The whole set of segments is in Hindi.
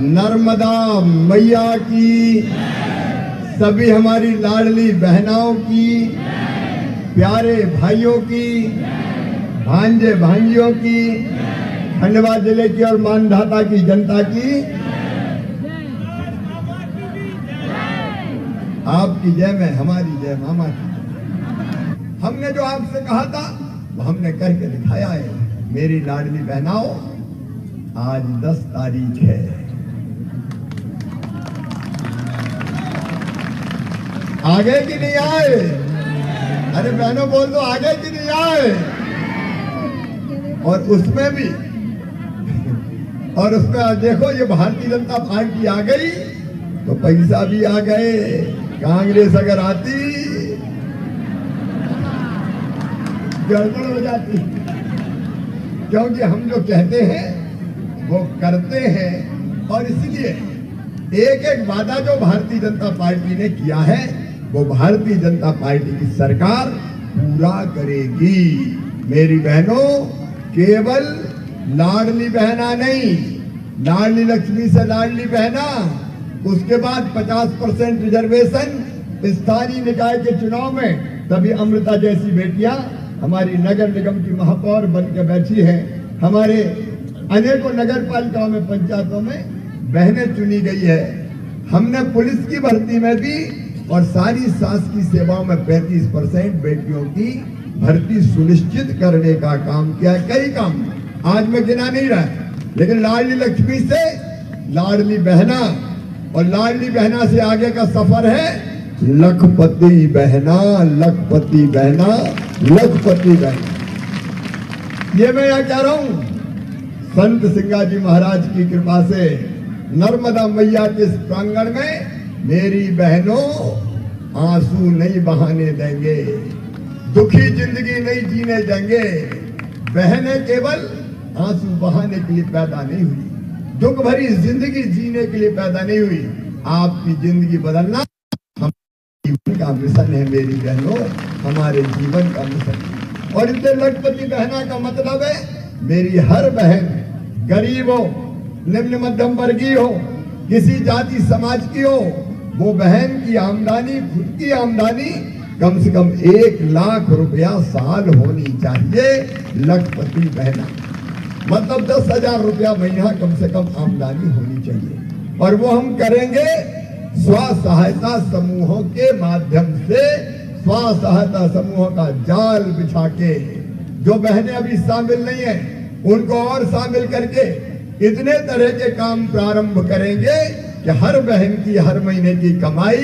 नर्मदा मैया की, सभी हमारी लाडली बहनाओं की, प्यारे भाइयों की, भांजे भांजियों की, खंडवा जिले की और मानधाता की जनता की आपकी जय में हमारी जय मामा की। हमने जो आपसे कहा था वो हमने करके दिखाया है। मेरी लाडली बहनाओं, आज 10 तारीख है। आगे की नहीं आए? अरे बहनों बोल दो, आगे की नहीं आए? और उसमें देखो, ये भारतीय जनता पार्टी आ गई तो पैसा भी आ गए। कांग्रेस अगर आती गड़बड़ हो जाती, क्योंकि हम जो कहते हैं वो करते हैं। और इसलिए एक एक वादा जो भारतीय जनता पार्टी ने किया है वो भारतीय जनता पार्टी की सरकार पूरा करेगी। मेरी बहनों, केवल लाडली बहना नहीं, लाडली लक्ष्मी से लाडली बहना, उसके बाद 50% रिजर्वेशन स्थानीय निकाय के चुनाव में, तभी अमृता जैसी बेटियां हमारी नगर निगम की महापौर बन के बैठी है। हमारे अनेकों नगर पालिकाओं में, पंचायतों में बहनें चुनी गई है। हमने पुलिस की भर्ती में भी और सारी शासकीय सेवाओं में 35% बेटियों की भर्ती सुनिश्चित करने का काम किया। कई काम आज मैं गिना नहीं रहा, लेकिन लाडली लक्ष्मी से लाडली बहना और लाडली बहना से आगे का सफर है लखपति बहना, लखपति बहना, लखपति बहना। ये मैं यहाँ कह रहा हूं, संत सिंगाजी महाराज की कृपा से नर्मदा मैया के इस प्रांगण में मेरी बहनों आंसू नहीं बहाने देंगे, दुखी जिंदगी नहीं जीने देंगे। बहनें केवल आंसू बहाने के लिए पैदा नहीं हुई, दुख भरी जिंदगी जीने के लिए पैदा नहीं हुई। आपकी जिंदगी बदलना हमारे जीवन का मिशन है मेरी बहनों, हमारे जीवन का मिशन। और इससे लखपति बहना का मतलब है मेरी हर बहन, गरीब हो, निम्न मध्यम वर्गीय हो, किसी जाति समाज की हो, वो बहन की आमदनी, खुद की आमदनी कम से कम 1 लाख रुपया साल होनी चाहिए। लखपति बहना मतलब 10,000 रुपया महीना कम से कम आमदनी होनी चाहिए। और वो हम करेंगे स्व सहायता समूहों के माध्यम से, स्व सहायता समूहों का जाल बिछा के। जो बहनें अभी शामिल नहीं है उनको और शामिल करके इतने तरह के काम प्रारंभ करेंगे कि हर बहन की हर महीने की कमाई,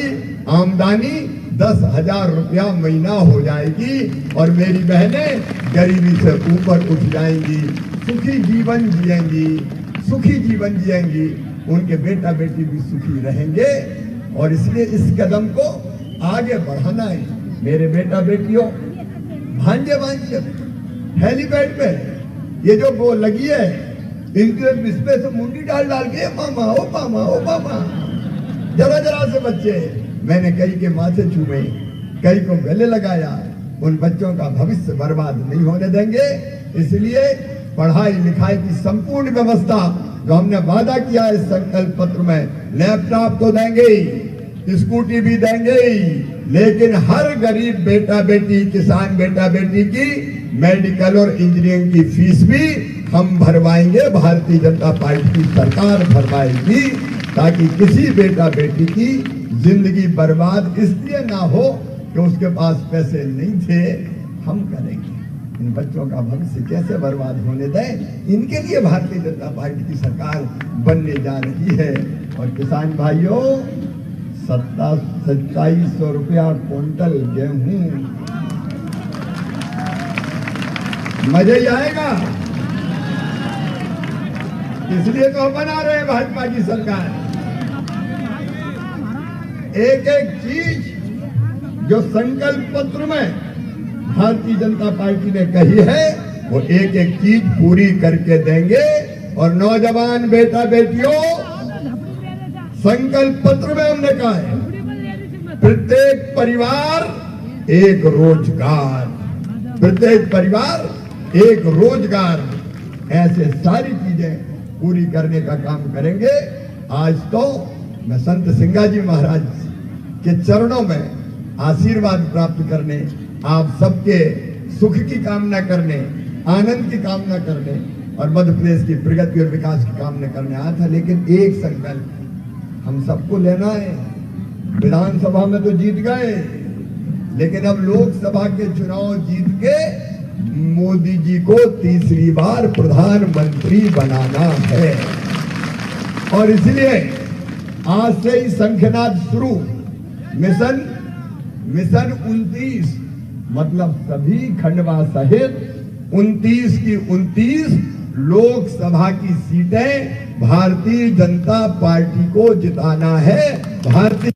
आमदनी 10,000 रुपया महीना हो जाएगी और मेरी बहनें गरीबी से ऊपर उठ जाएंगी, सुखी जीवन जिएंगी, सुखी जीवन जिएंगी। उनके बेटा बेटी भी सुखी रहेंगे। और इसलिए इस कदम को आगे बढ़ाना है। मेरे बेटा बेटियों, भांजे भांजियों, हेलीपैड पे ये जो वो लगी है, इस पे से मुंडी डाल के मामा ओ मामा ओ मामा, जरा जरा से बच्चे, मैंने कई के माथे छूए, कई को गले लगाया। उन बच्चों का भविष्य बर्बाद नहीं होने देंगे। इसलिए पढ़ाई लिखाई की संपूर्ण व्यवस्था जो हमने वादा किया है इस संकल्प पत्र में, लैपटॉप तो देंगे ही, स्कूटी भी देंगे ही, लेकिन हर गरीब बेटा बेटी, किसान बेटा बेटी की मेडिकल और इंजीनियरिंग की फीस भी हम भरवाएंगे। भारतीय जनता पार्टी की सरकार भरवाएगी, ताकि किसी बेटा बेटी की जिंदगी बर्बाद इसलिए ना हो कि उसके पास पैसे नहीं थे। हम करेंगे। इन बच्चों का भविष्य कैसे बर्बाद होने दें, इनके लिए भारतीय जनता पार्टी की सरकार बनने जा रही है। और किसान भाइयों, 2700 रुपया क्विंटल गेहूं, मजा ही आएगा। इसलिए तो बना रहे हैं भाजपा की सरकार। एक एक चीज जो संकल्प पत्र में भारतीय जनता पार्टी ने कही है वो एक एक चीज पूरी करके देंगे। और नौजवान बेटा बेटियों, संकल्प पत्र में हमने कहा है प्रत्येक परिवार एक रोजगार, प्रत्येक परिवार एक रोजगार, ऐसे सारी चीजें पूरी करने का काम करेंगे। आज तो मैं संत सिंगा जी महाराज के चरणों में आशीर्वाद प्राप्त करने, आप सबके सुख की कामना करने, आनंद की कामना करने और मध्य प्रदेश की प्रगति और विकास की कामना करने आया था। लेकिन एक संकल्प हम सबको लेना है। विधानसभा में तो जीत गए, लेकिन अब लोकसभा के चुनाव जीत के मोदी जी को तीसरी बार प्रधानमंत्री बनाना है। और इसलिए आज से ही शंखनाद शुरू। मिशन 29 मतलब सभी खंडवा सहित 29 की 29 लोकसभा की सीटें भारतीय जनता पार्टी को जिताना है। भारतीय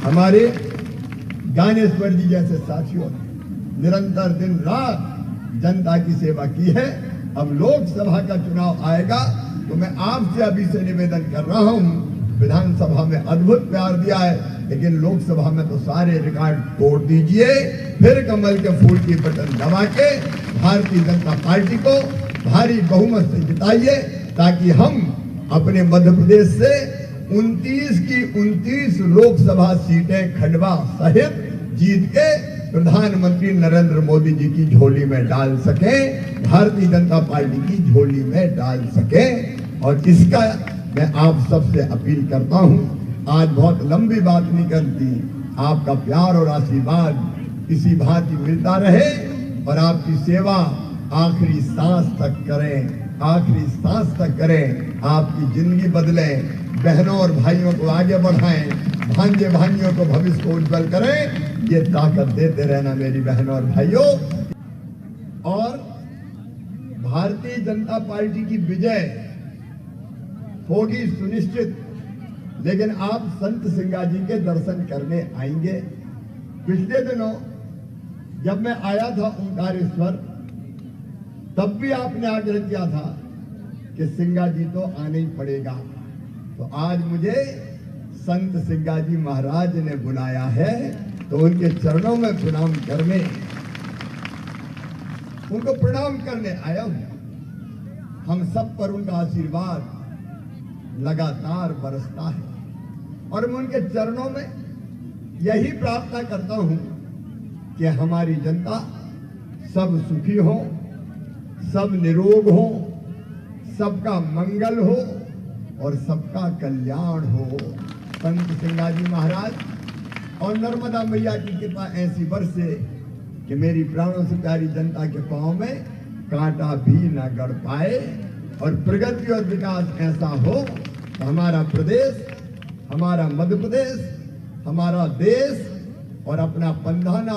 हमारे ज्ञानेश्वर जी जैसे साथियों ने निरंतर दिन रात जनता की सेवा की है। अब लोकसभा का चुनाव आएगा तो मैं आपसे अभी से निवेदन कर रहा हूं। विधानसभा में अद्भुत प्यार दिया है, लेकिन लोकसभा में तो सारे रिकॉर्ड तोड़ दीजिए। फिर कमल के फूल की बटन दबा के भारतीय जनता पार्टी को भारी बहुमत से जिताइए, ताकि हम अपने मध्य प्रदेश से 29 की 29 लोकसभा सीटें खंडवा सहित जीत के प्रधानमंत्री नरेंद्र मोदी जी की झोली में डाल सकें, भारतीय जनता पार्टी की झोली में डाल सकें। और इसका मैं आप सबसे अपील करता हूं। आज बहुत लंबी बात नहीं करती, आपका प्यार और आशीर्वाद इसी भांति मिलता रहे और आपकी सेवा आखिरी सांस तक करें, आखिरी सांस तक करें। आपकी जिंदगी बदलें, बहनों और भाइयों को आगे बढ़ाएं, भांजे भाइयों को भविष्य को उज्जवल करें। ये ताकत देते रहना मेरी बहनों और भाइयों। और भारतीय जनता पार्टी की विजय होगी सुनिश्चित, लेकिन आप संत सिंगा जी के दर्शन करने आएंगे। पिछले दिनों जब मैं आया था ओंकारेश्वर, तब भी आपने आग्रह किया था कि सिंगा जी तो आना ही पड़ेगा। तो आज मुझे संत सिंगा जी महाराज ने बुलाया है, तो उनके चरणों में प्रणाम करने, उनको प्रणाम करने आया हूं। हम सब पर उनका आशीर्वाद लगातार बरसता है और मैं उनके चरणों में यही प्रार्थना करता हूं कि हमारी जनता सब सुखी हो, सब निरोग हो, सबका मंगल हो और सबका कल्याण हो। संत सिंगा जी महाराज और नर्मदा मैया की कृपा ऐसी बरसे कि मेरी प्राणों से प्यारी जनता के पांव में कांटा भी न गड़ पाए और प्रगति और विकास ऐसा हो तो हमारा प्रदेश, हमारा मध्य प्रदेश, हमारा देश और अपना पंधाना